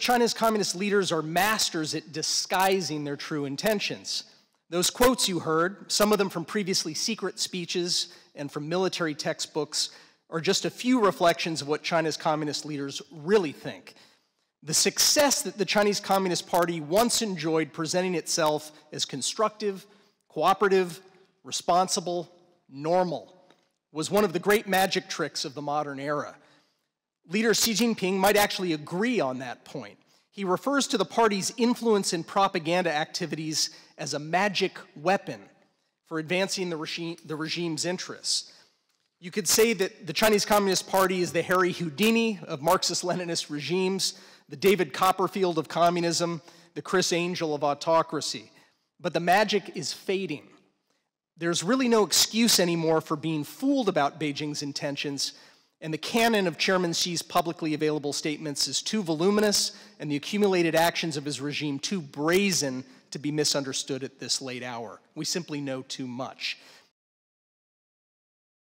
China's communist leaders are masters at disguising their true intentions. Those quotes you heard, some of them from previously secret speeches and from military textbooks, are just a few reflections of what China's communist leaders really think. The success that the Chinese Communist Party once enjoyed presenting itself as constructive, cooperative, responsible, normal was one of the great magic tricks of the modern era. Leader Xi Jinping might actually agree on that point. He refers to the party's influence in propaganda activities as a magic weapon for advancing the regime's interests. You could say that the Chinese Communist Party is the Harry Houdini of Marxist-Leninist regimes, the David Copperfield of communism, the Chris Angel of autocracy. But the magic is fading. There's really no excuse anymore for being fooled about Beijing's intentions, and the canon of Chairman Xi's publicly available statements is too voluminous and the accumulated actions of his regime too brazen to be misunderstood at this late hour. We simply know too much.